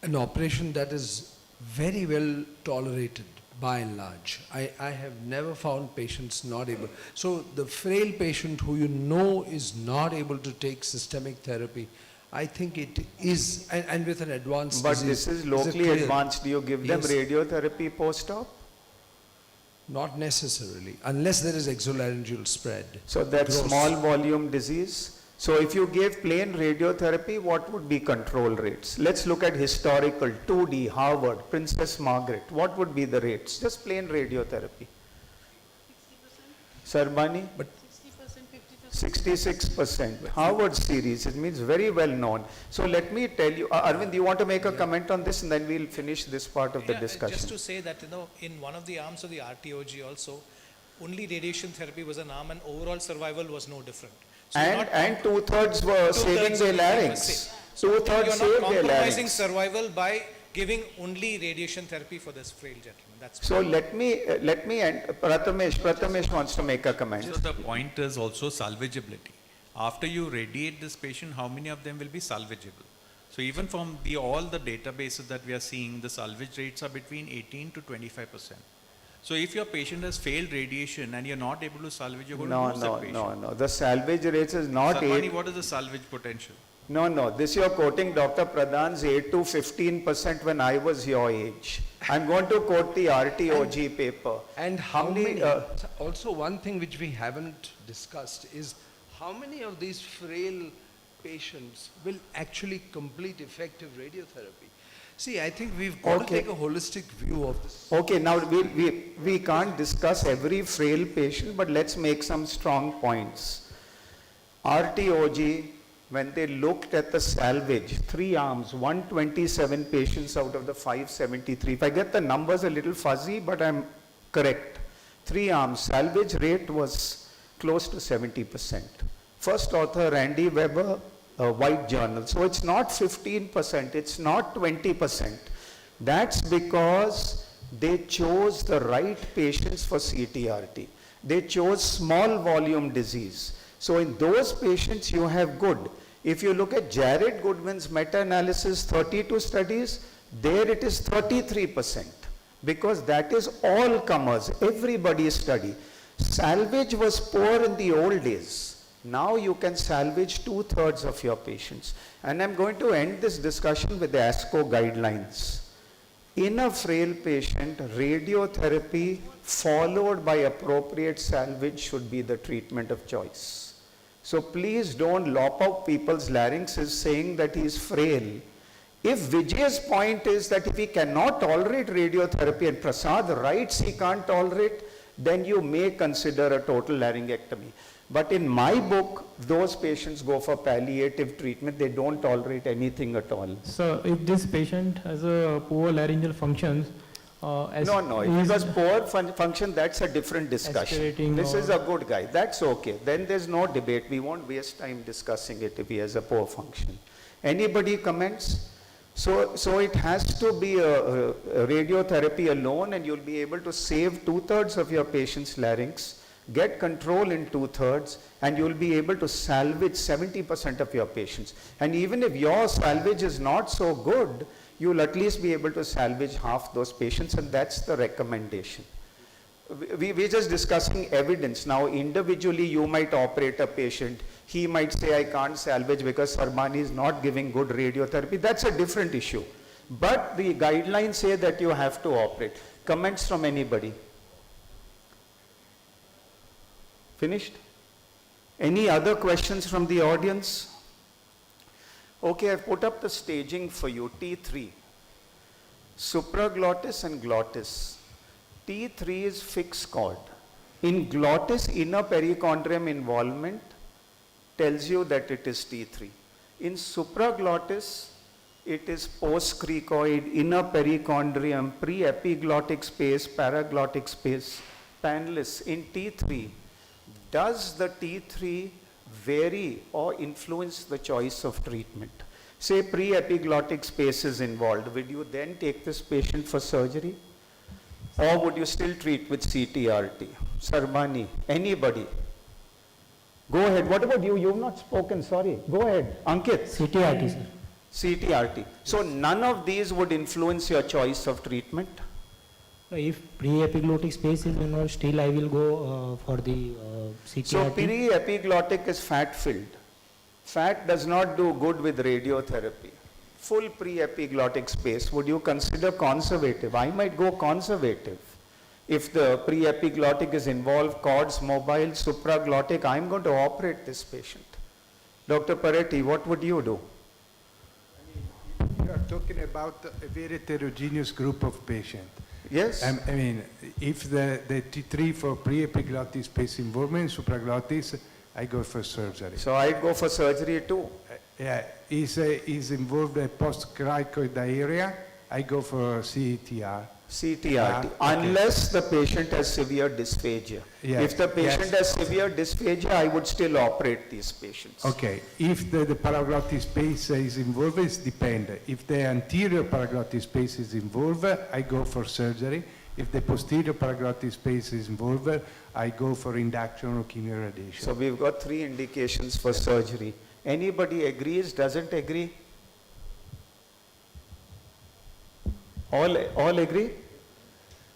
an operation that is very well tolerated by and large. I have never found patients not able. So the frail patient who you know is not able to take systemic therapy, I think it is, and with an advanced But disease. this is locally clear? advanced. Do you give them Yes. radiotherapy post-op? Not necessarily, unless there is exolaryngeal spread. So that's Gross. small volume disease. So if you gave plain radiotherapy, what would be control rates? Let's look at historical, 2D, Harvard, Princess Margaret. What would be the rates? Just plain radiotherapy. 60%. Sarbani? But 66%. Harvard series, it means very well known. So let me tell you, Arvind, you want to make a comment on this and then we'll finish this part of the discussion. Just to say that, in one of the arms of the RTOG also, only radiation therapy was an arm and overall survival was no different. So and two-thirds were saving their larynx. Two-thirds saved You're not their compromising larynx. survival by giving only radiation therapy for this frail gentleman. That's So let me end. Prathamesh wants to make a comment. So the point is also salvageability. After you radiate this patient, how many of them will be salvageable? So even from all the databases that we are seeing, the salvage rates are between 18 to 25%. So if your patient has failed radiation and you're not able to salvage, you're going to lose that patient. No. The salvage rates is not Sarvani, what is the salvage potential? No. This you're quoting Dr. Pradhan's 8 to 15% when I was your age. I'm going to quote the RTOG paper. And how many, also one thing which we haven't discussed is how many of these frail patients will actually complete effective radiotherapy? See, I think we've got to take a holistic view of this. Okay, now we can't discuss every frail patient, but let's make some strong points. RTOG, when they looked at the salvage, 3 arms, 127 patients out of the 573. If I get the numbers a little fuzzy, but I'm correct. 3 arms, salvage rate was close to 70%. First author, Randy Weber, White Journal. So it's not 15%, it's not 20%. That's because they chose the right patients for CTRT. They chose small volume disease. So in those patients you have good. If you look at Jared Goodman's meta-analysis, 32 studies, there it is 33%. Because that is all comers, everybody's study. Salvage was poor in the old days. Now you can salvage 2/3 of your patients. And I'm going to end this discussion with the ASCO guidelines. In a frail patient, radiotherapy followed by appropriate salvage should be the treatment of choice. So please don't lop out people's larynxes saying that he is frail. If Vijay's point is that if he cannot tolerate radiotherapy and Prasad writes he can't tolerate, then you may consider a total laryngectomy. But in my book, those patients go for palliative treatment. They don't tolerate anything at all. So if this patient has a poor laryngeal functions, No, if it was poor function, that's a different discussion. This is a good guy. That's okay. Then there's no debate. We won't waste time discussing it if he has a poor function. Anybody comments? So it has to be a radiotherapy alone, and you'll be able to save 2/3 of your patient's larynx, get control in 2/3, and you'll be able to salvage 70% of your patients. And even if your salvage is not so good, you'll at least be able to salvage half those patients, and that's the recommendation. We're just discussing evidence. Now, individually, you might operate a patient. He might say, I can't salvage because Sarmani is not giving good radiotherapy. That's a different issue. But the guidelines say that you have to operate. Comments from anybody? Finished? Any other questions from the audience? Okay, I've put up the staging for you, T3. Supraglottis and glottis. T3 is fixed chord. In glottis, inner perichondrium involvement tells you that it is T3. In supraglottis, it is postcricoid, inner perichondrium, pre-epiglottic space, paraglottic space. Panelists, in T3, does the T3 vary or influence the choice of treatment? say pre-epiglottic space is involved, would you then take this patient for surgery? Or would you still treat with CTRT? Sarmani, anybody? Go ahead. What about you? You've not spoken, sorry. Go ahead. Ankit. CTRT, sir. CTRT. So none of these would influence your choice of treatment? If pre-epiglottic space is involved, still I will go for the CTRT. So pre-epiglottic is fat-filled. Fat does not do good with radiotherapy. Full pre-epiglottic space, would you consider conservative? I might go conservative. If the pre-epiglottic is involved, cords, mobile, supraglottic, I'm going to operate this patient. Dr. Paretti, what would you do? You are talking about a very heterogeneous group of patients. Yes. I mean, if the T3 for pre-epiglottic space involvement, supraglottis, I go for surgery. So I'd go for surgery too. Yeah, is involved a post-cricoid area, I go for CTR. CTRT, unless the patient has severe dysphagia. Yes, If the patient yes. has severe dysphagia, I would still operate these patients. Okay, if the paraglottic space is involved, it depends. If the anterior paraglottic space is involved, I go for surgery. If the posterior paraglottic space is involved, I go for induction or chemoradiation. So we've got 3 indications for surgery. Anybody agrees, doesn't agree? All agree?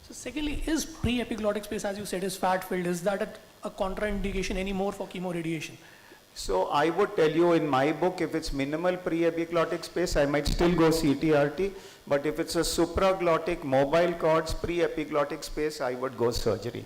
So secondly, is pre-epiglottic space, as you said, is fat-filled? Is that a contraindication anymore for chemoradiation? So I would tell you in my book, if it's minimal pre-epiglottic space, I might still go CTRT. But if it's a supraglottic mobile cords pre-epiglottic space, I would go surgery.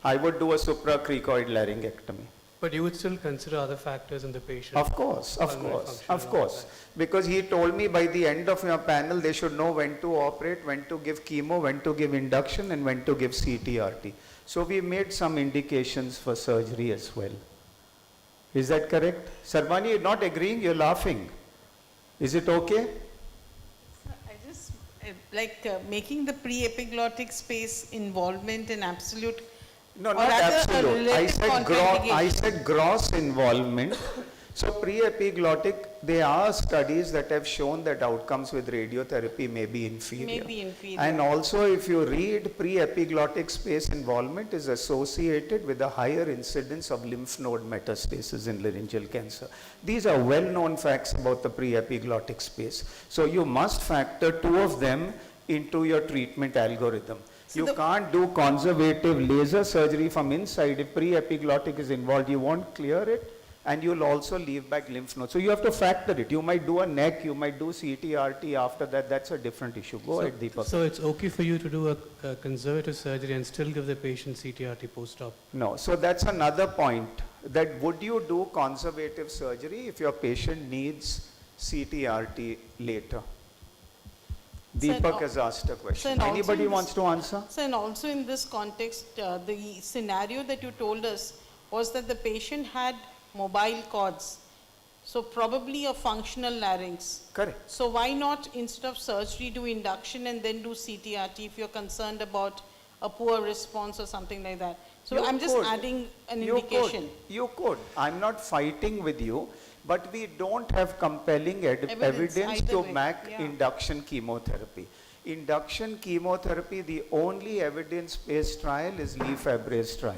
I would do a supracricoid laryngectomy. But you would still consider other factors in the patient? Of course, of pulmonary course, function of and all course. that. Because he told me by the end of your panel, they should know when to operate, when to give chemo, when to give induction, and when to give CTRT. So we made some indications for surgery as well. Is that correct? Sarvani, you're not agreeing, you're laughing. Is it okay? I just, making the pre-epiglottic space involvement an absolute, No, or not rather a absolute. relative I contraindication. said gross involvement. So pre-epiglottic, there are studies that have shown that outcomes with radiotherapy may be inferior. May be inferior. And also if you read, pre-epiglottic space involvement is associated with a higher incidence of lymph node metastasis in laryngeal cancer. These are well-known facts about the pre-epiglottic space. So you must factor 2 of them into your treatment algorithm. You can't do conservative laser surgery from inside. If pre-epiglottic is involved, you won't clear it, and you'll also leave back lymph nodes. So you have to factor it. You might do a neck, you might do CTRT after that. That's a different issue. Go ahead, Deepak. So it's okay for you to do a conservative surgery and still give the patient CTRT post-op? No. So that's another point. That would you do conservative surgery if your patient needs CTRT later? Deepak has asked a question. Anybody wants to answer? So, and also in this context, the scenario that you told us was that the patient had mobile cords. So probably a functional larynx. Correct. So why not, instead of surgery, do induction and then do CTRT if you're concerned about a poor response or something like that? So I'm just adding an indication. You could. I'm not fighting with you, but we don't have compelling evidence to back induction chemotherapy. Induction chemotherapy, the only evidence-based trial is Lee Fabre's trial.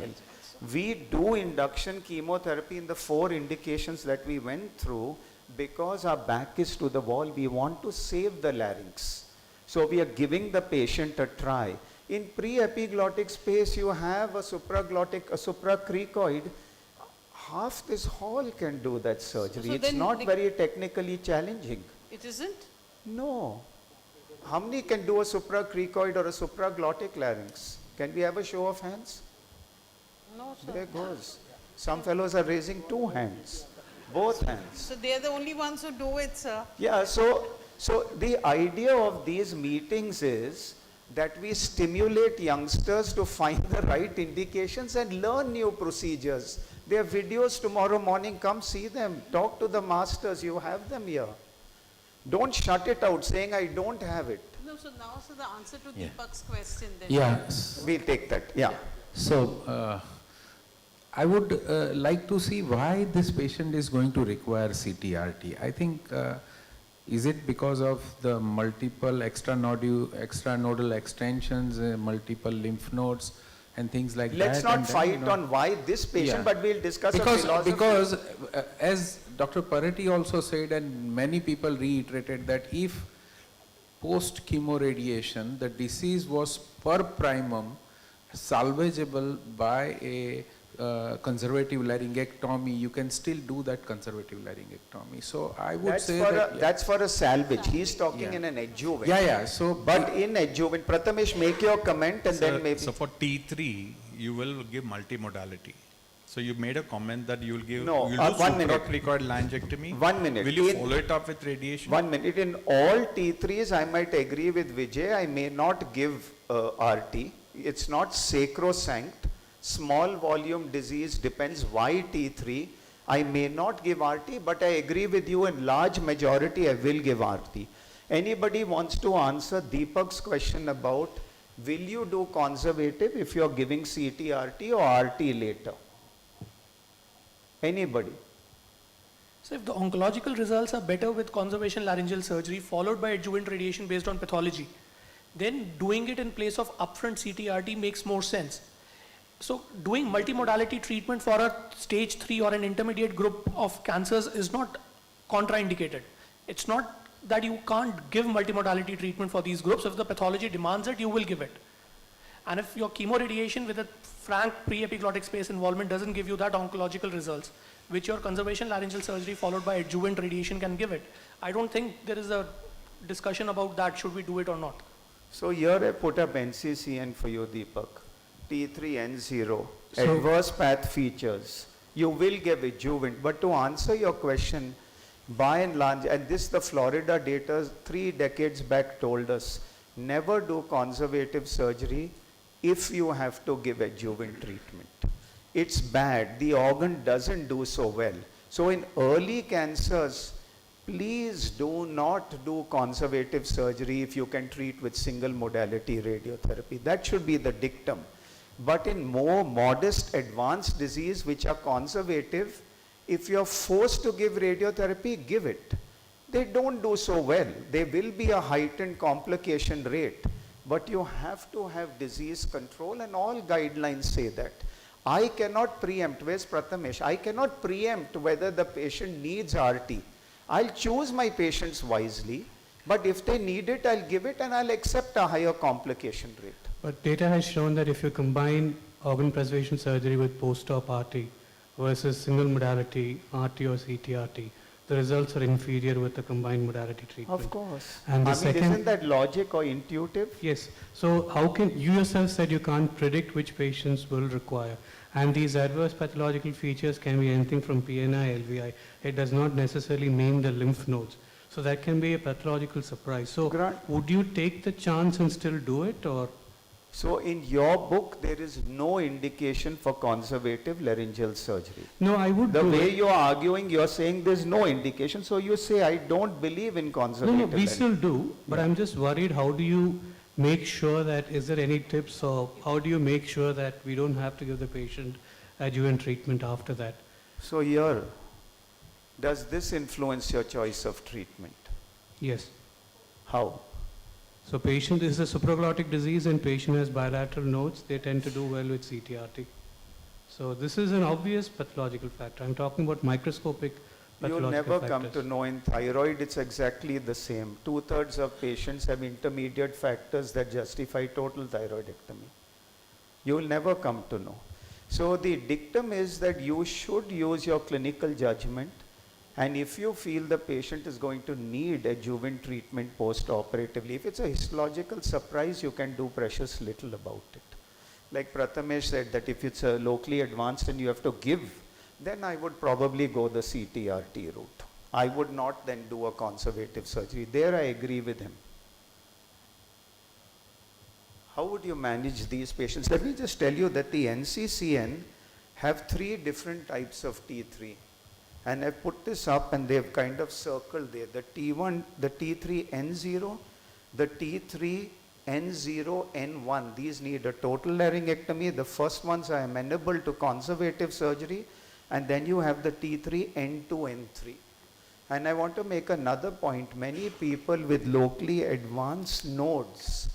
We do induction chemotherapy in the 4 indications that we went through because our back is to the wall. We want to save the larynx. So we are giving the patient a try. In pre-epiglottic space, you have a supraglottic, a supracricoid. Half this hall can do that surgery. So it's not very technically challenging. It isn't? No. How many can do a supracricoid or a supraglottic larynx? Can we have a show of hands? No, sir. There goes. Some fellows are raising 2 hands, both hands. So they're the only ones who do it, sir. Yeah, so the idea of these meetings is that we stimulate youngsters to find the right indications and learn new procedures. There are videos tomorrow morning, come see them, talk to the masters, you have them here. Don't shut it out saying I don't have it. No, so now, so the answer to Deepak's question then. Yeah. We'll take that, yeah. So, I would like to see why this patient is going to require CTRT. I think Is it because of the multiple extranodal extensions, multiple lymph nodes and things like Let's that? not and then, fight on why this patient, but we'll discuss a philosophy. Because as Dr. Paretti also said, and many people reiterated, that if post chemoradiation the disease was per primum salvageable by a conservative laryngectomy, you can still do that conservative laryngectomy. So I would That's say for that that's for a salvage. He's talking in an adjuvant. So but in adjuvant, Prathamesh, make your comment and then maybe. So for T3, you will give multimodality. So you made a comment that you will give No, you'll do 1 minute. supraprecoid laryngectomy. 1 minute. Will you follow it up with radiation? 1 minute. In all T3s, I might agree with Vijay. I may not give RT. It's not sacrosanct. Small volume disease depends why T3. I may not give RT, but I agree with you in large majority I will give RT. Anybody wants to answer Deepak's question about will you do conservative if you're giving CT-RT or RT later? Anybody? So if the oncological results are better with conservation laryngeal surgery followed by adjuvant radiation based on pathology, then doing it in place of upfront CT-RT makes more sense. So doing multimodality treatment for a stage 3 or an intermediate group of cancers is not contraindicated. It's not that you can't give multimodality treatment for these groups. If the pathology demands it, you will give it. And if your chemoradiation with a frank pre-epiglottic space involvement doesn't give you that oncological results, which your conservation laryngeal surgery followed by adjuvant radiation can give it, I don't think there is a discussion about that, should we do it or not. So here I put up NCCN for you, Deepak. T3N0, So- adverse path features. You will give adjuvant, but to answer your question, by and large, and this the Florida data 3 decades back told us, never do conservative surgery if you have to give adjuvant treatment. It's bad, the organ doesn't do so well. So in early cancers, please do not do conservative surgery if you can treat with single modality radiotherapy. That should be the dictum. But in more modest advanced disease which are conservative, if you're forced to give radiotherapy, give it. They don't do so well. There will be a heightened complication rate, but you have to have disease control, and all guidelines say that. I cannot preempt, where's Prathamesh? I cannot preempt whether the patient needs RT. I'll choose my patients wisely, but if they need it, I'll give it and I'll accept a higher complication rate. But data has shown that if you combine organ preservation surgery with post-op RT versus single modality RT or CT-RT, the results are inferior with the combined modality treatment. Of course. And the Isn't that logic or intuitive? Yes. So how can, you yourself said you can't predict which patients will require. And these adverse pathological features can be anything from PNI, LVI. It does not necessarily mean the lymph nodes. So that can be a pathological surprise. So would you take the chance and still do it, or? So in your book, there is no indication for conservative laryngeal surgery. No, I would The do way it. you're arguing, you're saying there's no indication. So you say, I don't believe in No, conservative no, we laryngeal. still do, but I'm just worried, how do you make sure that, is there any tips, or how do you make sure that we don't have to give the patient adjuvant treatment after that? So here, does this influence your choice of treatment? Yes. How? So patient is a supraglottic disease and patient has bilateral nodes, they tend to do well with CTRT. So this is an obvious pathological factor. I'm talking about microscopic pathological You'll never factors. come to know. In thyroid, it's exactly the same. 2/3 of patients have intermediate factors that justify total thyroidectomy. You'll never come to know. So the dictum is that you should use your clinical judgment, and if you feel the patient is going to need adjuvant treatment post-operatively, if it's a histological surprise, you can do precious little about it. Like Prathamesh said, that if it's a locally advanced and you have to give, then I would probably go the CT-RT route. I would not then do a conservative surgery. There I agree with him. How would you manage these patients? Let me just tell you that the NCCN have 3 different types of T3. And I've put this up and they've kind of circled there. The T1, the T3N0, the T3N0N1. These need a total laryngectomy. The first ones are amenable to conservative surgery. And then you have the T3N2, N3. And I want to make another point. Many people with locally advanced nodes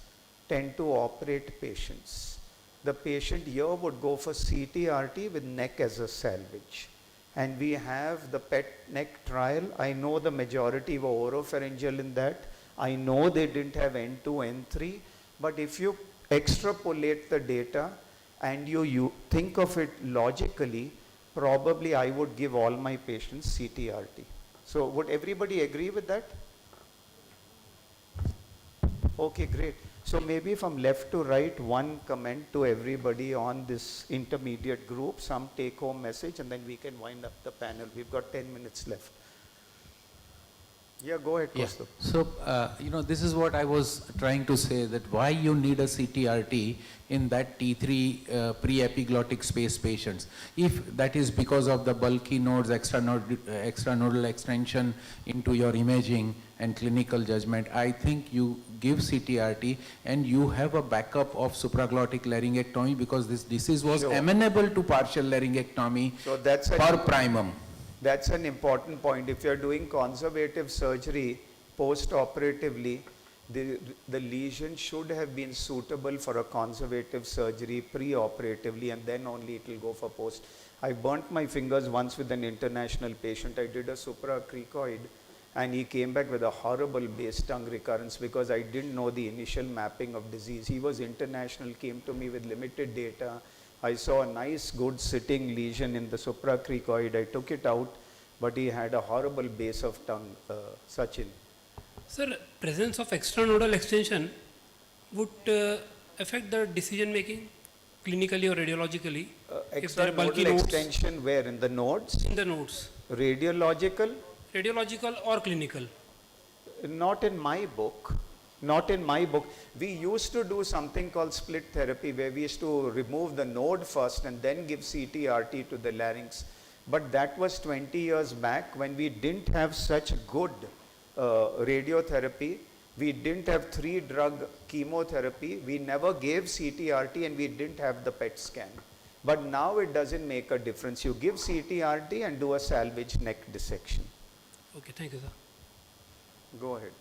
tend to operate patients. The patient here would go for CTRT with neck as a salvage. And we have the PET neck trial. I know the majority were oropharyngeal in that. I know they didn't have N2, N3. But if you extrapolate the data and you think of it logically, probably I would give all my patients CTRT. So would everybody agree with that? Okay, great. So maybe from left to right, one comment to everybody on this intermediate group, some take-home message, and then we can wind up the panel. We've got 10 minutes left. Yeah, go ahead, Kaustubh. So, this is what I was trying to say, that why you need a CTRT in that T3 pre-epiglottic space patients. If that is because of the bulky nodes, extranodal extension into your imaging and clinical judgment, I think you give CTRT and you have a backup of supraglottic laryngectomy, because this disease was amenable to partial laryngectomy per primum. That's an important point. If you're doing conservative surgery post-operatively, the lesion should have been suitable for a conservative surgery pre-operatively, and then only it will go for post. I burnt my fingers once with an international patient. I did a supracricoid and he came back with a horrible base tongue recurrence because I didn't know the initial mapping of disease. He was international, came to me with limited data. I saw a nice, good sitting lesion in the supracricoid. I took it out, but he had a horrible base of tongue, Sachin. Sir, presence of extranodal extension would affect the decision making clinically or radiologically? Extranodal extension where? In the nodes? In the nodes. Radiological? Radiological or clinical? Not in my book. Not in my book. We used to do something called split therapy where we used to remove the node first and then give CTRT to the larynx. But that was 20 years back when we didn't have such good radiotherapy. We didn't have 3-drug chemotherapy. We never gave CTRT and we didn't have the PET scan. But now it doesn't make a difference. You give CTRT and do a salvage neck dissection. Okay, thank you, sir. Go ahead.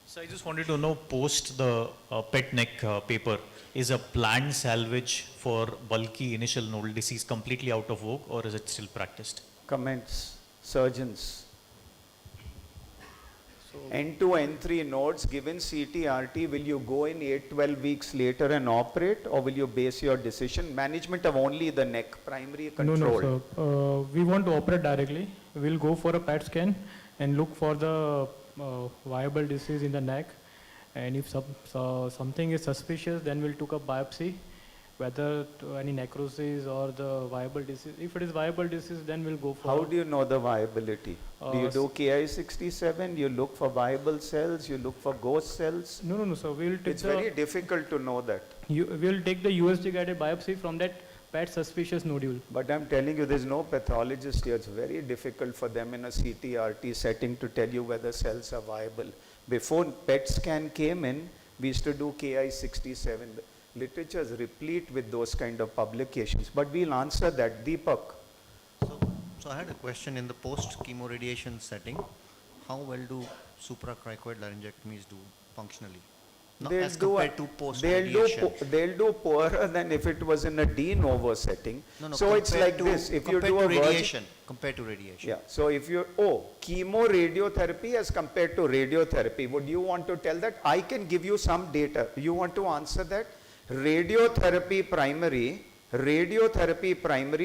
So I just wanted to know, post the PET neck paper, is a planned salvage for bulky initial nodal disease completely out of vogue, or is it still practiced? Comments, surgeons. N2, N3 nodes given CTRT, will you go in 8-12 weeks later and operate, or will you base your decision? Management of only the neck, primary control. No, sir. We want to operate directly. We'll go for a PET scan and look for the viable disease in the neck, and if something is suspicious, then we'll take a biopsy, whether any necrosis or the viable disease. If it is viable disease, then we'll go for. How do you know the viability? Do you do Ki-67? You look for viable cells? You look for ghost cells? No, sir. We'll take it's very difficult to know that. We'll take the USG guided biopsy from that PET suspicious nodule. But I'm telling you, there's no pathologist here. It's very difficult for them in a CTRT setting to tell you whether cells are viable. Before PET scan came in, we used to do Ki-67. Literature is replete with those kind of publications. But we'll answer that. Deepak. So I had a question. In the post-chemoradiation setting, how well do supracricoid laryngectomies do functionally? As compared to post-radiation. They'll do poorer than if it was in a de novo setting. No, so it's like this. If you do a radiation, compared to radiation. Yeah. So if you, chemoradiotherapy as compared to radiotherapy, would you want to tell that? I can give you some data. You want to answer that? Radiotherapy primary,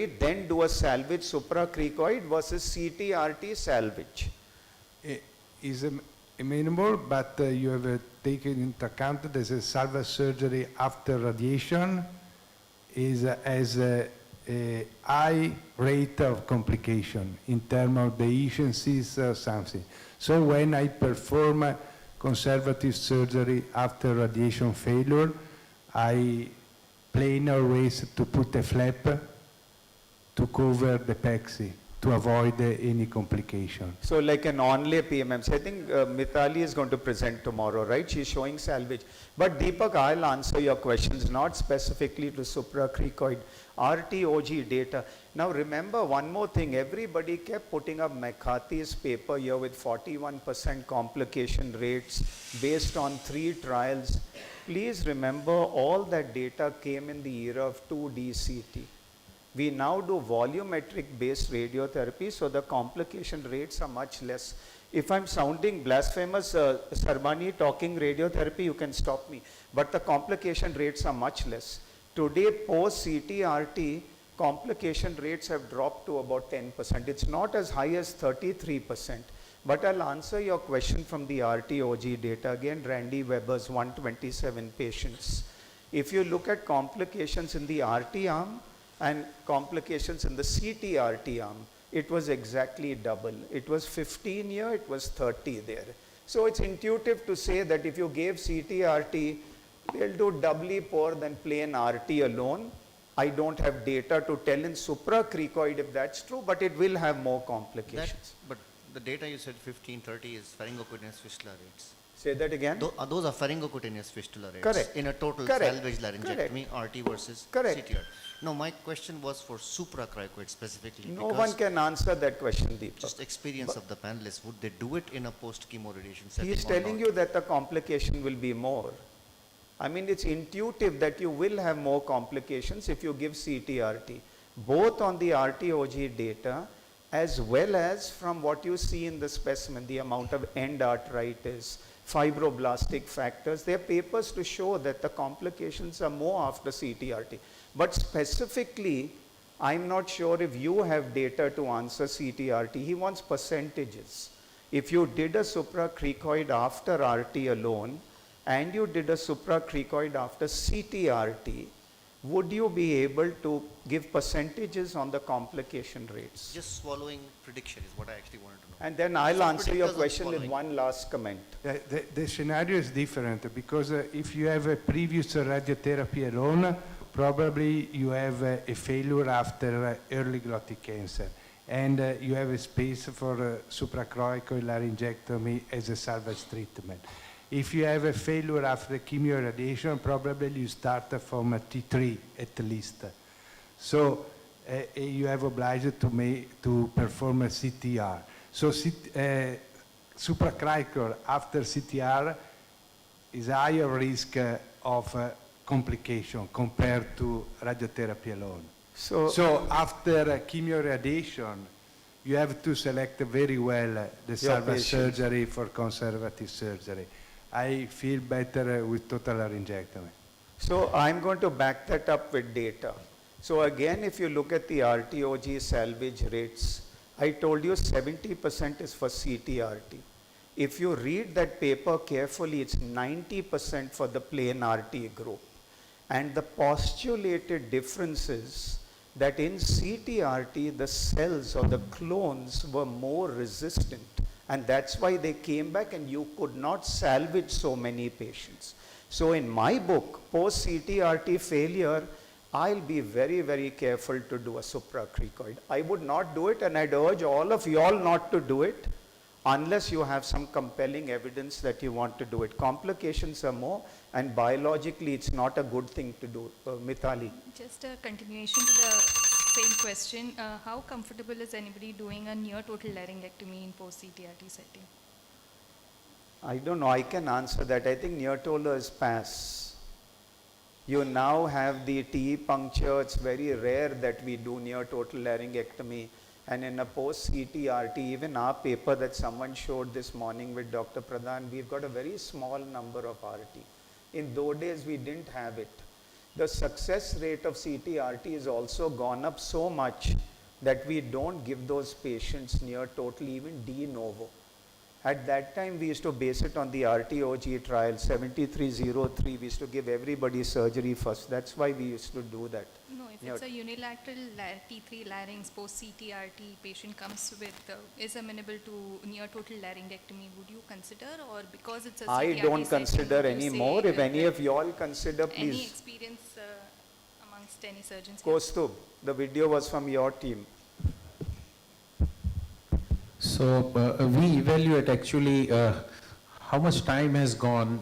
then do a salvage supracricoid versus CTRT salvage. Is amenable, but you have taken into account that the salvage surgery after radiation has a high rate of complication in terms of deficiencies or something. So when I perform conservative surgery after radiation failure, I plan always to put a flap to cover the pexy. to avoid any complication. So like an onlay PMMC, I think Mithali is going to present tomorrow, right? She's showing salvage. But Deepak, I'll answer your questions, not specifically to supracricoid, RTOG data. Now remember one more thing, everybody kept putting up McCarthy's paper here with 41% complication rates based on 3 trials. Please remember all that data came in the era of 2D-CT. We now do volumetric based radiotherapy, so the complication rates are much less. If I'm sounding blasphemous, Sarmani, talking radiotherapy, you can stop me. But the complication rates are much less. Today, post-CT-RT, complication rates have dropped to about 10%. It's not as high as 33%. But I'll answer your question from the RTOG data. Again, Randy Weber's 127 patients. If you look at complications in the RT arm, and complications in the CT-RT arm, it was exactly double. It was 15 here, it was 30 there. So it's intuitive to say that if you gave CT-RT, they'll do doubly poor than plain RT alone. I don't have data to tell in supracricoid if that's true, but it will have more complications. But the data you said 15, 30 is pharyngocutaneous fistula rates. Say that again. Those are pharyngocutaneous fistula rates. Correct. In a total Correct. salvage laryngectomy, RT versus Correct. CTR. No, my question was for supracricoid specifically. No one can answer that question, Deepak. Just experience of the panelists, would they do it in a post-chemo radiation setting? He is telling you that the complication will be more. I mean, it's intuitive that you will have more complications if you give CT-RT, both on the RTOG data as well as from what you see in the specimen, the amount of end arteritis, fibroblastic factors. There are papers to show that the complications are more after CT-RT. But specifically, I'm not sure if you have data to answer CT-RT. He wants percentages. If you did a supracricoid after RT alone, and you did a supracricoid after CT-RT, would you be able to give percentages on the complication rates? Just swallowing prediction is what I actually wanted to know. And then I'll Some answer your predictors on question with swallowing. one last comment. The scenario is different because if you have a previous radiotherapy alone, probably you have a failure after early glottic cancer. And you have a space for supracricoid laryngectomy as a salvage treatment. If you have a failure after chemoradiation, probably you start from a T3 at least. So you have obliged to perform a CTR. So supracricoid after CTR is higher risk of complication compared to radiotherapy alone. So after chemoradiation, you have to select very well the salvage surgery for conservative surgery. I feel better with total laryngectomy. So I'm going to back that up with data. So again, if you look at the RTOG salvage rates, I told you 70% is for CT-RT. If you read that paper carefully, it's 90% for the plain RT group. And the postulated difference is that in CT-RT, the cells or the clones were more resistant. And that's why they came back and you could not salvage so many patients. So in my book, post-CT-RT failure, I'll be very, very careful to do a supracricoid. I would not do it, and I'd urge all of you all not to do it unless you have some compelling evidence that you want to do it. Complications are more, and biologically it's not a good thing to do. Mithali. Just a continuation to the same question. How comfortable is anybody doing a near total laryngectomy in post-CT-RT setting? I don't know, I can answer that. I think near-total is pass. You now have the TE puncture. It's very rare that we do near-total laryngectomy. And in a post-CT-RT, even our paper that someone showed this morning with Dr. Pradhan, we've got a very small number of RT. In those days, we didn't have it. The success rate of CT-RT has also gone up so much that we don't give those patients near-total, even de novo. At that time, we used to base it on the RTOG trial, 7303. We used to give everybody surgery first. That's why we used to do that. No, if it's a unilateral T3 larynx post-CT-RT patient comes with, is amenable to near total laryngectomy, would you consider, or because it's a CT-RT I don't setting, consider would you anymore. say If any of you all consider, please. Any experience amongst any surgeons? Kostub, the video was from your team. So we evaluate actually how much time has gone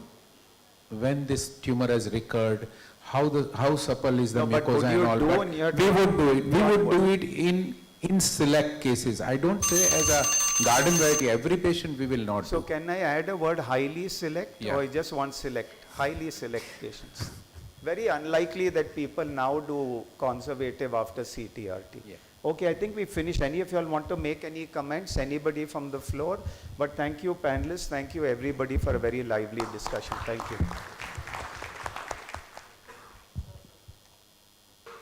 when this tumor has recurred, how supple is the No, but would mucosa you and all. do But near we would do it. We What would would- do it in select cases. I don't say as a garden variety. Every patient we will not So do. can I add a word highly select Yeah. or I just want select? Highly select patients. Very unlikely that people now do conservative after CTRT. Yeah. Okay, I think we finished. Any of you all want to make any comments? Anybody from the floor? But thank you panelists. Thank you everybody for a very lively discussion. Thank you.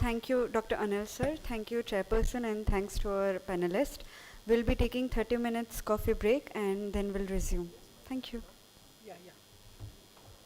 Thank you, Dr. Anil sir. Thank you, Chairperson, and thanks to our panelists. We'll be taking 30 minutes coffee break and then we'll resume. Thank you. Yeah, yeah.